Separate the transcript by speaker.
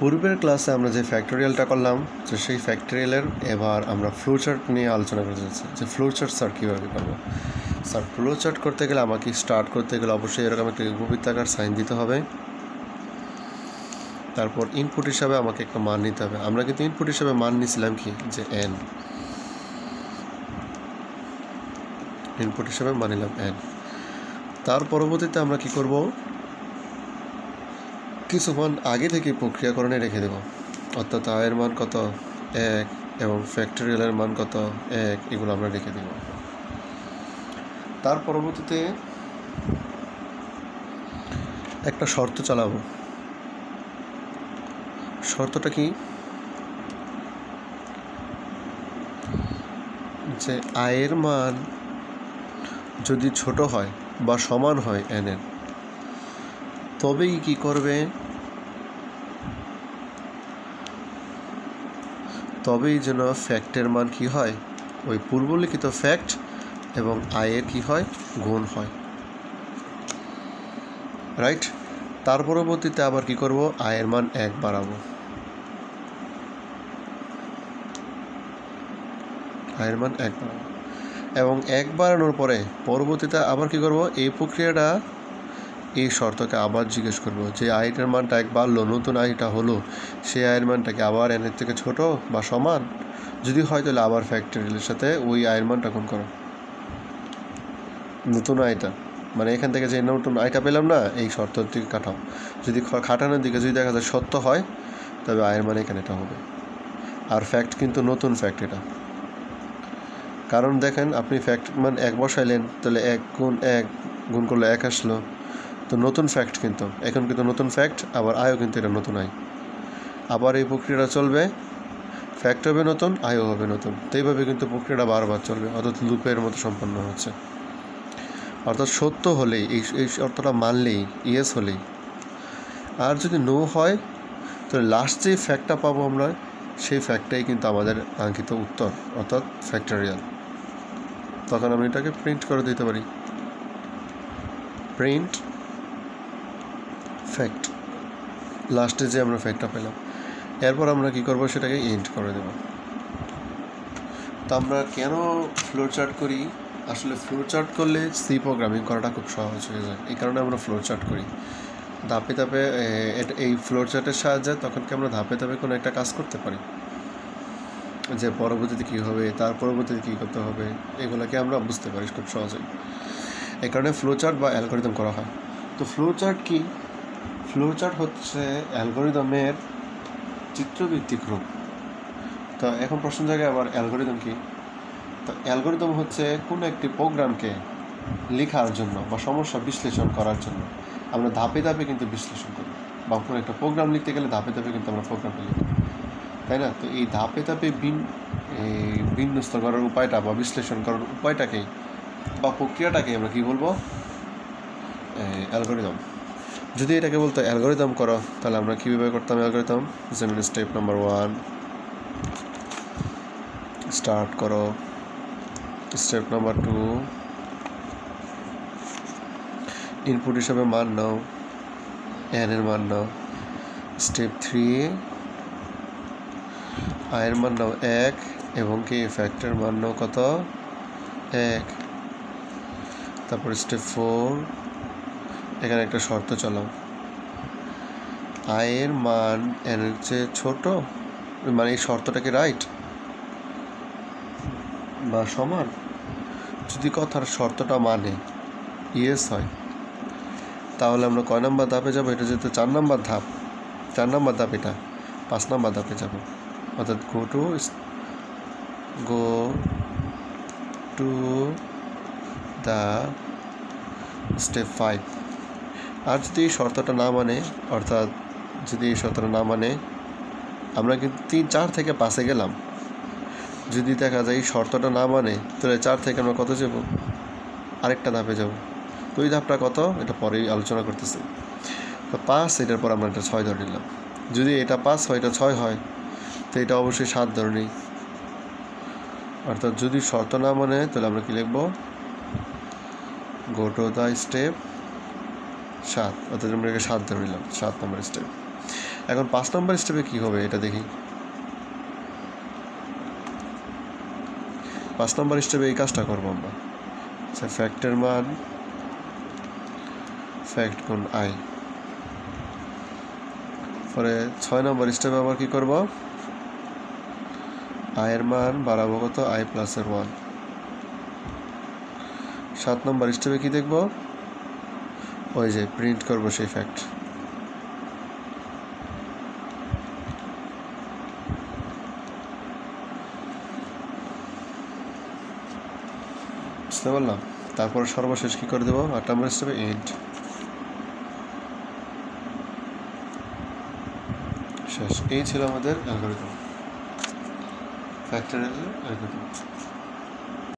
Speaker 1: পূর্বের ক্লাসে আমরা যে ফ্যাক্টোরিয়ালটা করলাম, তো সেই ফ্যাক্টোরিয়ালের এবার আমরা ফ্লোচার্ট নিয়ে আলোচনা করতে যাচ্ছি যে ফ্লোচার্ট স্যার কীভাবে করবো। স্যার ফ্লোচার্ট করতে গেলে আমাকে স্টার্ট করতে গেলে অবশ্যই এরকম একটা বৃত্তাকার সাইন দিতে হবে। তারপর ইনপুট হিসাবে আমাকে একটা মান নিতে হবে। আমরা কিন্তু ইনপুট হিসাবে মান নিয়েছিলাম কি, যে এন। ইনপুট হিসাবে মান নিলাম এন। তার পরবর্তীতে আমরা কি করব, কিছু মান আগে থেকে প্রক্রিয়াকরণে রেখে দেব, অর্থাৎ আয়ের মান কত 1 এবং ফ্যাক্টোরিয়ালের মান কত 1, এগুলো আমরা রেখে দেব। তার পরবর্তীতে একটা শর্ত চালাবো। শর্তটা কি, যে আয়ের মান যদি ছোট হয় বা সমান হয় এনের, তবেই কি করবে, তবেই যেন ফ্যাক্টের মান কি হয়, ওই পূর্বলিখিত ফ্যাক্ট এবং আয়ের কি হয়, গুণ হয়। রাইট। তার পরবর্তীতে আবার কি করব, আয়ের মান 1 বাড়াবো। আয়ের মান 1 বাড়াবো এবং 1 বাড়ানোর পরে পরবর্তীতে আবার কি করব, এই প্রক্রিয়াটা এই শর্তকে আবার জিজ্ঞেস করব যে আয়ের মানটা 1 বাড়লো, নতুন আয়টা হলো, সেই আয়ের মানটাকে আবার এনের থেকে ছোট বা সমান যদি হয়, তাহলে আবার ফ্যাক্টরিয়ালের সাথে ওই আয়ের মানটা গুণ করো, নতুন আয়টা, মানে এখান থেকে যে নতুন আয়টা পেলাম না, এই শর্তের দিকে কাটাও। যদি খাটানোর দিকে যদি দেখা যায় সত্য হয়, তবে আয়ের মান এখানে এটা হবে। আর ফ্যাক্ট কিন্তু নতুন ফ্যাক্ট এটা, কারণ দেখেন আপনি ফ্যাক্ট মান 1 বসাইলেন, তাহলে 1 গুণ 1 গুণ করলে 1 আসলো, তো নতুন ফ্যাক্ট কিন্তু এখন কিন্তু নতুন ফ্যাক্ট, আবার আয়ও কিন্তু এটা নতুন আয়। আবার এই প্রক্রিয়াটা চলবে, ফ্যাক্ট হবে নতুন, আয়ও হবে নতুন, তো এইভাবে কিন্তু প্রক্রিয়াটা বারবার চলবে, অর্থাৎ লুপের মতো সম্পন্ন হচ্ছে। অর্থাৎ সত্য হলেই এই শর্তটা মানলেই, ইয়েস হলেই, আর যদি নো হয়, তাহলে লাস্ট যে ফ্যাক্টটা পাবো আমরা, সেই ফ্যাক্টটাই কিন্তু আমাদের কাঙ্ক্ষিত উত্তর, অর্থাৎ ফ্যাক্টোরিয়াল। তখন আমি এটাকে প্রিন্ট করে দিতে পারি, প্রিন্ট ফ্যাক্ট, লাস্টে যে আমরা ফ্যাক্টটা পেলাম। এরপর আমরা কি করব, সেটাকে এন্ড করে দেব। তো আমরা কেন ফ্লোচার্ট করি, আসলে ফ্লোচার্ট করলে সি প্রোগ্রামিং করাটা খুব সহজ হয়ে যায়, এই কারণে আমরা ফ্লোচার্ট করি। ধাপে ধাপে এই ফ্লোচার্টের সাহায্যে তখন কি আমরা ধাপে ধাপে কোনো একটা কাজ করতে পারি, যে পরবর্তীতে কী হবে, তার পরবর্তীতে কী করতে হবে, এগুলোকে আমরা বুঝতে পারি খুব সহজেই। এই কারণে ফ্লোচার্ট বা অ্যালগরিদম করা হয়। তো ফ্লোচার্ট কি, ফ্লোচার্ট হচ্ছে অ্যালগরিদমের চিত্রভিত্তিক রূপ। তো এখন প্রশ্ন জায়গায় আবার অ্যালগরিদম কি, তো অ্যালগরিদম হচ্ছে কোনো একটি প্রোগ্রামকে লেখার জন্য বা সমস্যা বিশ্লেষণ করার জন্য আমরা ধাপে ধাপে কিন্তু বিশ্লেষণ করি, বা কোনো একটা প্রোগ্রাম লিখতে গেলে ধাপে ধাপে কিন্তু আমরা প্রোগ্রামটা লিখি, তাই না? তো এই ধাপে ধাপে বিন্যস্ত করার উপায়টা বা বিশ্লেষণ করার উপায়টাকেই বা প্রক্রিয়াটাকেই আমরা কী বলবো, অ্যালগরিদম। যদি এটাকে বলতো অ্যালগরিদম করো, তাহলে আমরা কীভাবে করতাম অ্যালগরিদম, যেমন স্টেপ নাম্বার 1 স্টার্ট করো, স্টেপ নাম্বার 2 ইনপুট হিসাবে মান নাও, এন এর মান নাও, স্টেপ 3 আয়ের মান নাও 1 এবং কি ফ্যাক্টর মান নাও কত 1। তারপর স্টেপ 4 এখানে একটা শর্ত চালাও, আয়ের মান এনের চেয়ে ছোট, মানে এই শর্তটা কি রাইট বা সমান, যদি কথার শর্তটা মানে ইয়েস হয়, তাহলে আমরা কয় নাম্বার ধাপে যাবো, এটা যেহেতু 4 নাম্বার ধাপ, 4 নাম্বার ধাপ, এটা 5 নাম্বার ধাপে যাব, অর্থাৎ গো টু দ্য স্টেপ 5। আর যদি এই শর্তটা না মানে, অর্থাৎ যদি এই শর্তটা না মানে, আমরা কিন্তু 4 থেকে 5-এ গেলাম, যদি দেখা যায় এই শর্তটা না মানে, তাহলে 4 থেকে আমরা কত যাব, আরেকটা ধাপে যাব। তো ওই ধাপটা কত, এটা পরেই আলোচনা করতেছি। তো 5, এটার পর আমরা এটা 6 ধরে নিলাম। যদি এটা 5 হয়, এটা 6 হয়, তো এটা অবশ্যই 7 ধরে নিই। অর্থাৎ যদি শর্ত না মানে, তাহলে আমরা কি লিখব, গো টু দ্য স্টেপ 7, অর্থাৎ আমরা 7 ধরে নিলাম, 7 নম্বর স্টেপ। এখন 5 নম্বর স্টেপে কী হবে এটা দেখি। 5 নম্বর স্টেপে এই কাজটা করবো আমরা, আচ্ছা ফ্যাক্টের মান ফ্যাক্ট গুণ আই। পরে 6 নম্বর স্টেপে আবার কী করব, আয়ের মান বাড়াবো কত, আই প্লাসের 1। 7 নম্বর স্টেপে কী দেখব, ওই যে প্রিন্ট করব সেই ফ্যাক্ট। বুঝতে পারলাম। তারপর সর্বশেষ কী করে দেবো, 8 নম্বর স্টেপে এন্ড। শেষ। এই ছিল আমাদের অ্যালগরিদম, ফ্যাক্টরিয়াল অ্যালগরিদম।